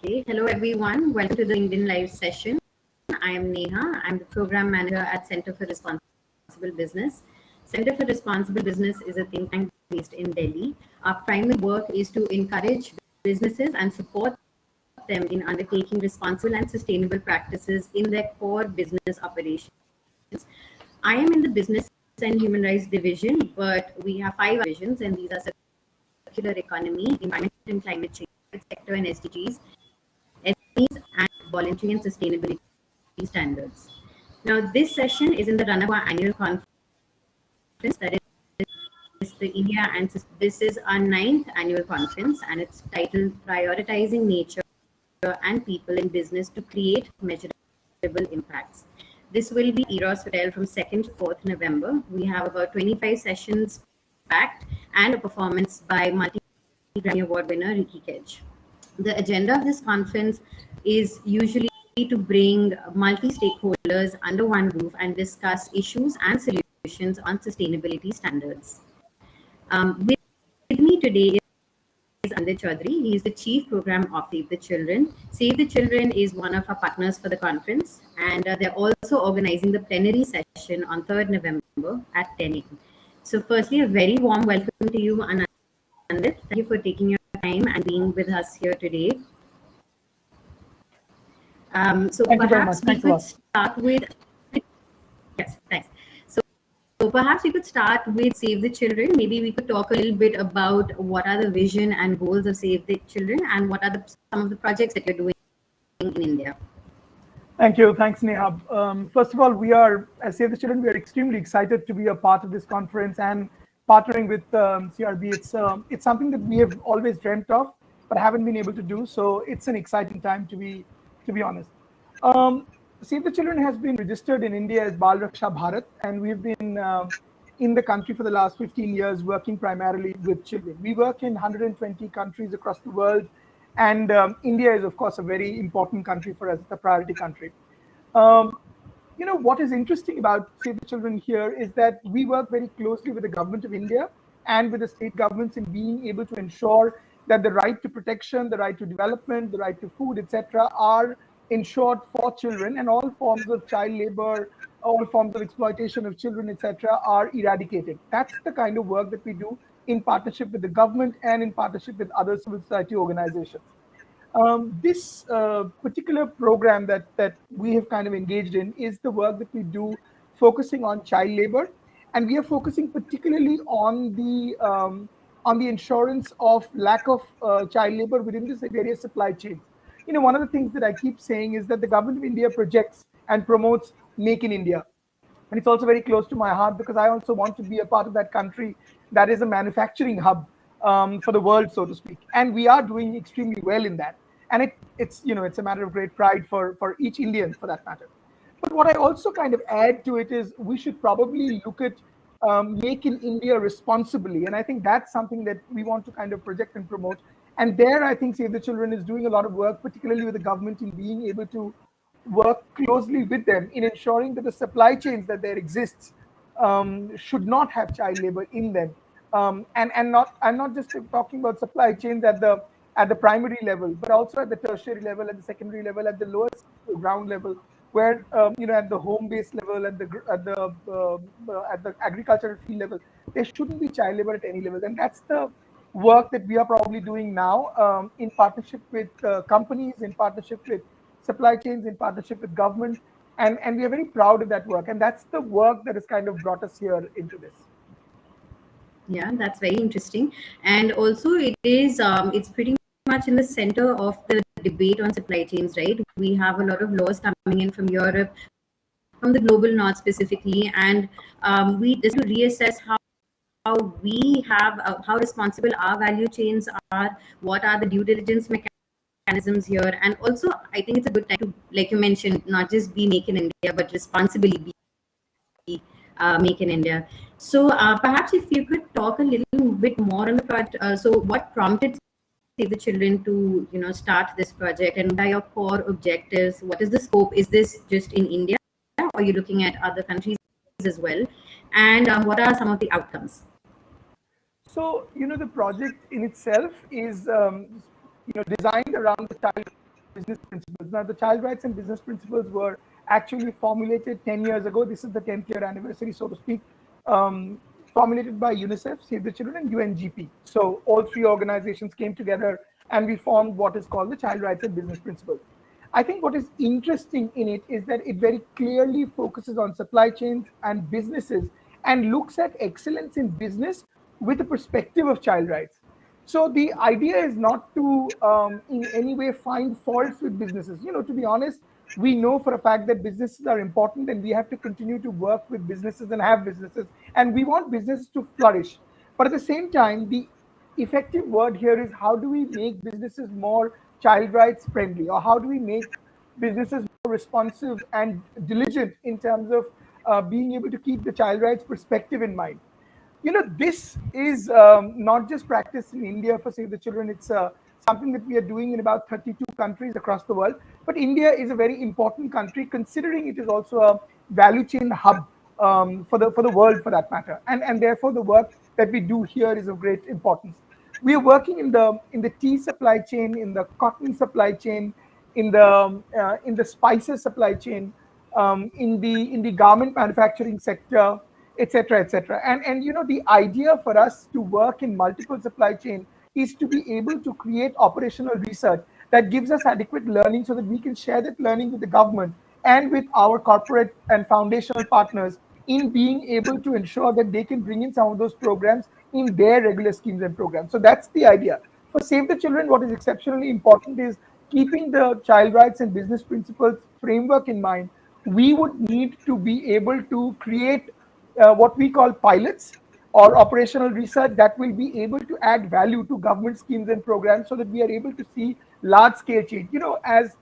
Okay, hello everyone. Welcome to the LinkedIn Live session. I am Neha. I'm the program manager at Center for Responsible Business. Center for Responsible Business is a think tank based in Delhi. Our primary work is to encourage businesses and support them in undertaking responsible and sustainable practices in their core business operations. I am in the business and human rights division, but we have 5 divisions, and these are circular economy, environment and climate change, sector and SDGs, SMEs, and voluntary and sustainability standards. Now, this session is in the run of our annual conference, that is the India, and this is our 9th annual conference, and it's titled Prioritizing Nature and People in Business to Create Measurable Impacts. This will be Eros Hotel from 2nd to 4th November. We have about 25 sessions packed and a performance by multi-Grammy Award winner Ricky Kedge. The agenda of this conference is usually to bring multi-stakeholders under one roof and discuss issues and solutions on sustainability standards. With me today is Andit Chaudhary. He is the Chief Program of Save the Children. Save the Children is one of our partners for the conference, and they're also organizing the plenary session on 3rd November at 10 a.m. So firstly, a very warm welcome to you, Andit. Thank you for taking your time and being with us here today. So Thank perhaps we could start with, yes, thanks. So perhaps we could start with Save the Children. Maybe we could talk a little bit about what are the vision and goals of Save the Children, and what are some of the projects that you're doing in India. Thank you. Thanks, Neha. First of all, we are, as Save the Children, we are extremely excited to be a part of this conference and partnering with CRB. It's something that we have always dreamt of, but haven't been able to do. So it's an exciting time to be honest. Save the Children has been registered in India as Bal Raksha Bharat, and we've been in the country for the last 15 years, working primarily with children. We work in 120 countries across the world, and India is, of course, a very important country for us, the priority country. What is interesting about Save the Children here is that we work very closely with the government of India and with the state governments in being able to ensure that the right to protection, the right to development, the right to food, etc., are ensured for children, and all forms of child labor, all forms of exploitation of children, etc., are eradicated. That's the kind of work that we do in partnership with the government and in partnership with other civil society organizations. This particular program that we have kind of engaged in is the work that we do focusing on child labor, and we are focusing particularly on the insurance of lack of child labor within this various supply chains. One of the things that I keep saying is that the government of India projects and promotes Make in India. And it's also very close to my heart because I also want to be a part of that country that is a manufacturing hub for the world, so to speak. And we are doing extremely well in that. And it's a matter of great pride for each Indian, for that matter. But what I also kind of add to it is we should probably look at Make in India responsibly. And I think that's something that we want to kind of project and promote. And there, I think Save the Children is doing a lot of work, particularly with the government, in being able to work closely with them in ensuring that the supply chains that there exists should not have child labor in them. I'm not just talking about supply chains at the primary level, but also at the tertiary level, at the secondary level, at the lowest ground level, where at the home-based level, at the agricultural field level, there shouldn't be child labor at any level. And that's the work that we are probably doing now in partnership with companies, in partnership with supply chains, in partnership with government, and we are very proud of that work. And that's the work that has kind of brought us here into this. Yeah, that's very interesting. And also it's pretty much in the center of the debate on supply chains, right? We have a lot of laws coming in from Europe, from the global north specifically, and we just to reassess how we have how responsible our value chains are, what are the due diligence mechanisms here, and also I think it's a good time to, like you mentioned, not just be Make in India, but responsibly be Make in India. So perhaps if you could talk a little bit more on the project. So what prompted Save the Children to start this project, and what are your core objectives? What is the scope? Is this just in India, or are you looking at other countries as well? And what are some of the outcomes? So, the project in itself is, designed around the child business principles. Now, the child rights and business principles were actually formulated 10 years ago. This is the 10th year anniversary, so to speak, formulated by UNICEF, Save the Children, and UNGP. So all three organizations came together and we formed what is called the child rights and business principles. I think what is interesting in it is that it very clearly focuses on supply chains and businesses and looks at excellence in business with a perspective of child rights. So the idea is not to in any way find faults with businesses. To be honest, we know for a fact that businesses are important and we have to continue to work with businesses and have businesses. And we want businesses to flourish. But at the same time, the effective word here is how do we make businesses more child rights friendly, or how do we make businesses more responsive and diligent in terms of being able to keep the child rights perspective in mind. This is not just practiced in India for Save the Children. It's something that we are doing in about 32 countries across the world. But India is a very important country, considering it is also a value chain hub for the world, for that matter. And therefore, the work that we do here is of great importance. We are working in the tea supply chain, in the cotton supply chain, in the spices supply chain, in the garment manufacturing sector, etc., etc. And the idea for us to work in multiple supply chain is to be able to create operational research that gives us adequate learning so that we can share that learning with the government and with our corporate and foundational partners in being able to ensure that they can bring in some of those programs in their regular schemes and programs. So that's the idea. For Save the Children, what is exceptionally important is keeping the child rights and business principles framework in mind. We would need to be able to create what we call pilots or operational research that will be able to add value to government schemes and programs so that we are able to see large scale change. As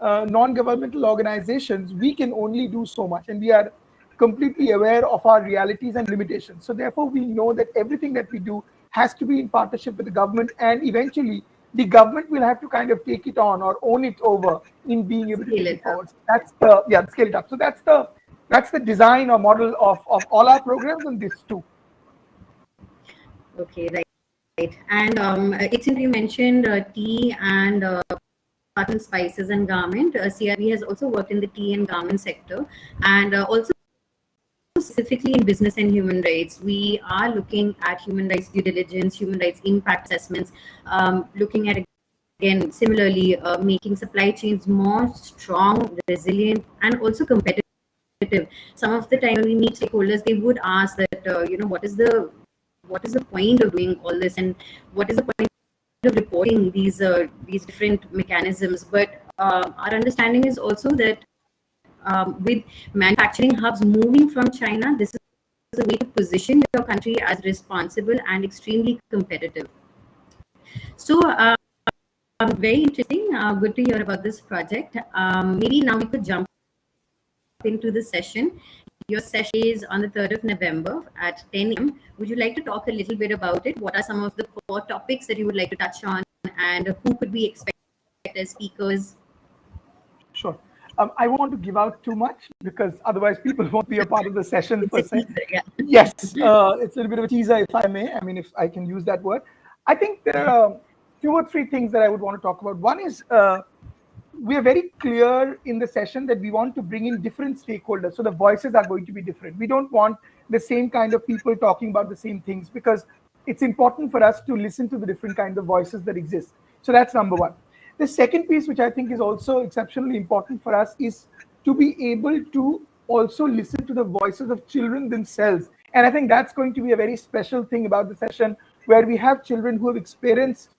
non-governmental organizations, we can only do so much, and we are completely aware of our realities and limitations. So therefore, we know that everything that we do has to be in partnership with the government, and eventually the government will have to kind of take it on or own it over in being able to take it forward. So that's scale it up. So that's the design or model of all our programs, and this too. Okay, right. And it's you mentioned tea and cotton, spices, and garment. CRB has also worked in the tea and garment sector, and also specifically in business and human rights. We are looking at human rights due diligence, human rights impact assessments, looking at, again, similarly, making supply chains more strong, resilient, and also competitive. Some of the time when we meet stakeholders, they would ask that, what is the point of doing all this, and what is the point of reporting these different mechanisms. But our understanding is also that with manufacturing hubs moving from China, this is a way to position your country as responsible and extremely competitive. So very interesting. Good to hear about this project. Maybe now we could jump into the session. Your session is on the 3rd of November at 10 a.m. Would you like to talk a little bit about it? What are some of the core topics that you would like to touch on, and who could we expect as speakers? Sure. I won't want to give out too much because otherwise people won't be a part of the session per se. Yeah. Yes, it's a little bit of a teaser, if I may. I mean, if I can use that word. I think there are 2 or 3 things that I would want to talk about. One is we are very clear in the session that we want to bring in different stakeholders. So the voices are going to be different. We don't want the same kind of people talking about the same things because it's important for us to listen to the different kinds of voices that exist. So that's number one. The second piece, which I think is also exceptionally important for us, is to be able to also listen to the voices of children themselves. And I think that's going to be a very special thing about the session, where we have children who have experienced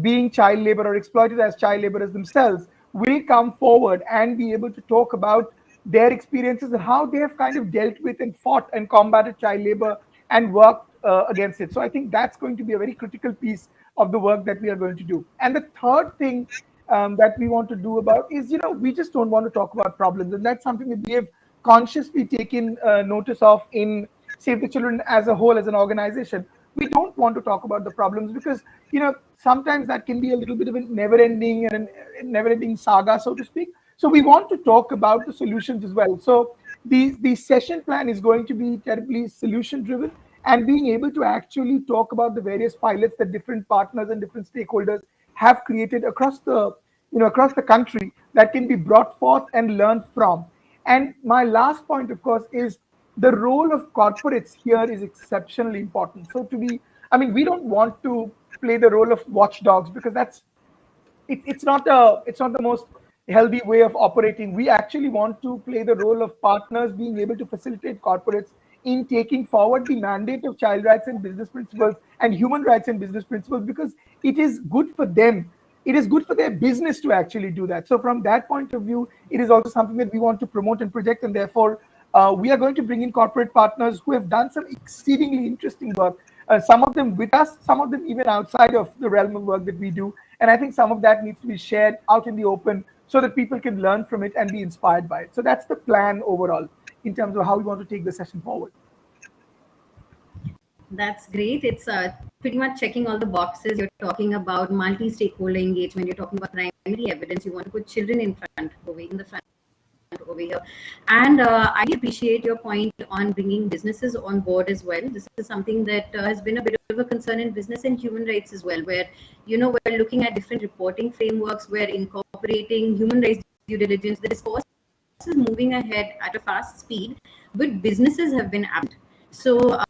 being child labor or exploited as child laborers themselves will come forward and be able to talk about their experiences and how they have kind of dealt with and fought and combated child labor and worked against it. So I think that's going to be a very critical piece of the work that we are going to do. And the third thing that we want to do about is, we just don't want to talk about problems. And that's something that we have consciously taken notice of in Save the Children as a whole, as an organization. We don't want to talk about the problems because, sometimes that can be a little bit of a never-ending saga, so to speak. So we want to talk about the solutions as well. So the session plan is going to be terribly solution-driven, and being able to actually talk about the various pilots that different partners and different stakeholders have created across the across the country that can be brought forth and learned from. And my last point, of course, is the role of corporates here is exceptionally important. So we don't want to play the role of watchdogs, because it's not the most healthy way of operating. We actually want to play the role of partners, being able to facilitate corporates in taking forward the mandate of child rights and business principles and human rights and business principles, because it is good for them. It is good for their business to actually do that. So from that point of view, it is also something that we want to promote and project. And therefore, we are going to bring in corporate partners who have done some exceedingly interesting work. Some of them with us, some of them even outside of the realm of work that we do. And I think some of that needs to be shared out in the open so that people can learn from it and be inspired by it. So that's the plan overall in terms of how we want to take the session forward. That's great. It's pretty much checking all the boxes. You're talking about multi-stakeholder engagement. You're talking about primary evidence. You want to put children in the front over here. And I appreciate your point on bringing businesses on board as well. This is something that has been a bit of a concern in business and human rights as well, where, we're looking at different reporting frameworks, we're incorporating human rights due diligence. The discourse is moving ahead at a fast speed, but businesses have been absent. So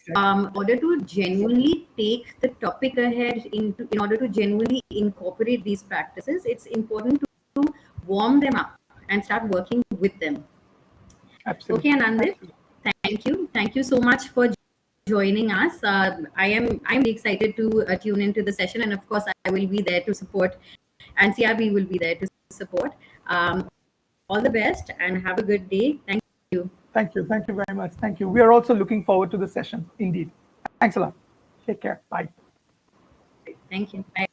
in order to genuinely take the topic ahead, in order to genuinely incorporate these practices, it's important to warm them up and start working with them. Absolutely. Okay, Anandit, thank you so much for joining us. I'm really excited to tune into the session, and of course I will be there to support, and CRB will be there to support. All the best and have a good day. Thank you. Thank you very much. Thank you. We are also looking forward to the session, indeed. Thanks a lot. Take care. Bye. Thank you. Bye.